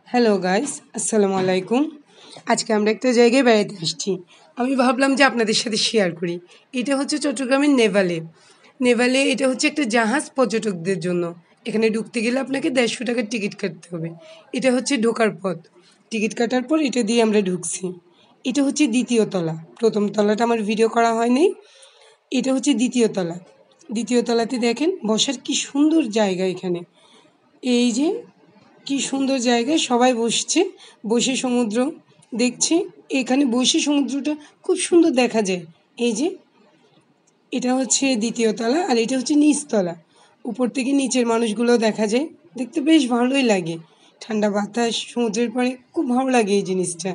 Hello guys, আসসালামু আলাইকুম। আজকে আমরা একটা জায়গায় বেড়াতে আসছি। আমি ভাবলাম যে আপনাদের সাথে শেয়ার করি। এটা হচ্ছে চট্টগ্রামের নেভালে। নেভালে এটা হচ্ছে একটা জাহাজ পর্যটকদের জন্য। এখানে ঢুকতে গেলে আপনাকে ১৫০ টাকার টিকিট কাটতে হবে। এটা হচ্ছে ঢোকার পথ। টিকিট কাটার পর এটা দিয়ে আমরা ঢুকছি। এটা হচ্ছে দ্বিতীয় তলা। প্রথম তলাটা আমার ভিডিও করা হয়নি। এটা হচ্ছে দ্বিতীয় তলা। দ্বিতীয় তলাতে দেখেন বসার কি সুন্দর জায়গা এখানে। এই যে কি সুন্দর জায়গায় সবাই বসছে, বসে সমুদ্র দেখছে। এখানে বসে সমুদ্রটা খুব সুন্দর দেখা যায়। এই যে এটা হচ্ছে দ্বিতীয় তলা আর এটা হচ্ছে নিচতলা। উপর থেকে নিচের মানুষগুলো দেখা যায়, দেখতে বেশ ভালোই লাগে। ঠান্ডা বাতাস সমুদ্রের পাড়ে, খুব ভালো লাগে এই জিনিসটা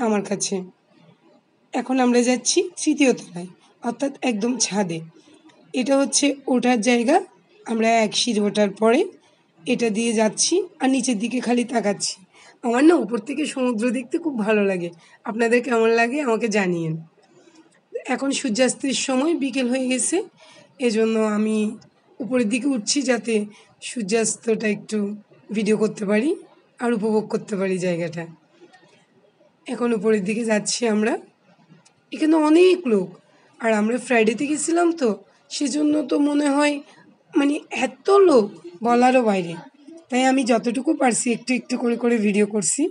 আমার কাছে। এখন আমরা যাচ্ছি তৃতীয় তলায়, অর্থাৎ একদম ছাদে। এটা হচ্ছে ওঠার জায়গা। আমরা এক সিঁড়ি ওঠার পরে এটা দিয়ে যাচ্ছি আর নিচের দিকে খালি তাকাচ্ছি। আমার না উপর থেকে সমুদ্র দেখতে খুব ভালো লাগে। আপনাদের কেমন লাগে আমাকে জানিয়েন। এখন সূর্যাস্তের সময় বিকেল হয়ে গেছে, এজন্য আমি উপরের দিকে উঠছি যাতে সূর্যাস্তটা একটু ভিডিও করতে পারি আর উপভোগ করতে পারি জায়গাটা। এখন উপরের দিকে যাচ্ছি আমরা। এখানে অনেক লোক, আর আমরা ফ্রাইডেতে গেছিলাম তো, সেজন্য তো মনে হয় মানে এত লোক বলারও বাইরে। তাই আমি যতটুকু পারছি একটু একটু করে করে ভিডিও করছি।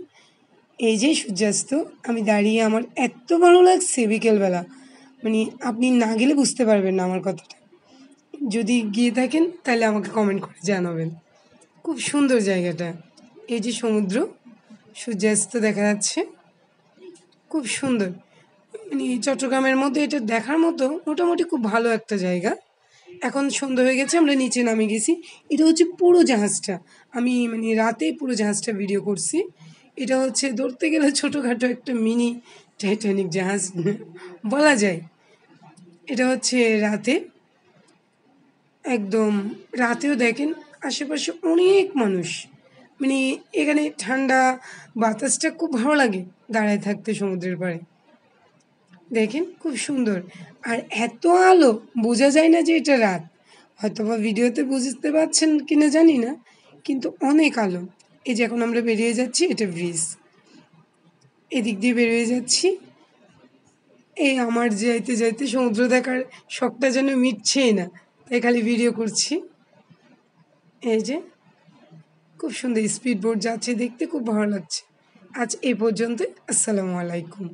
এই যে সূর্যাস্ত, আমি দাঁড়িয়ে আমার এত ভালো লাগছে বিকেলবেলা, মানে আপনি না গেলে বুঝতে পারবেন না আমার কথাটা। যদি গিয়ে থাকেন তাহলে আমাকে কমেন্ট করে জানাবেন। খুব সুন্দর জায়গাটা। এই যে সমুদ্র, সূর্যাস্ত দেখা যাচ্ছে, খুব সুন্দর। মানে চট্টগ্রামের মধ্যে এটা দেখার মতো মোটামুটি খুব ভালো একটা জায়গা। এখন সন্ধ্যা হয়ে গেছে, আমরা নিচে নামে গেছি। এটা হচ্ছে পুরো জাহাজটা। আমি মানে রাতে পুরো জাহাজটা ভিডিও করছি। এটা হচ্ছে ধরতে গেলে ছোটোখাটো একটা মিনি টাইটানিক জাহাজ বলা যায়। এটা হচ্ছে রাতে, একদম রাতেও দেখেন আশেপাশে অনেক মানুষ। মানে এখানে ঠান্ডা বাতাসটা খুব ভালো লাগে দাঁড়ায় থাকতে সমুদ্রের পাড়ে। দেখেন খুব সুন্দর। আর এত আলো, বোঝা যায় না যে এটা রাত। হয়তো বা ভিডিওতে বুঝতে পারছেন কিনা জানি না, কিন্তু অনেক আলো। এই যে এখন আমরা বেরিয়ে যাচ্ছি, এটা ব্রিজ। এদিক দিয়ে বেরিয়ে যাচ্ছি। এই আমার যাইতে যাইতে সমুদ্র দেখার শখটা যেন মিটছেই না, তাই খালি ভিডিও করছি। এই যে খুব সুন্দর স্পিড বোট যাচ্ছে, দেখতে খুব ভালো লাগছে। আজ এই পর্যন্ত। আসসালামু আলাইকুম।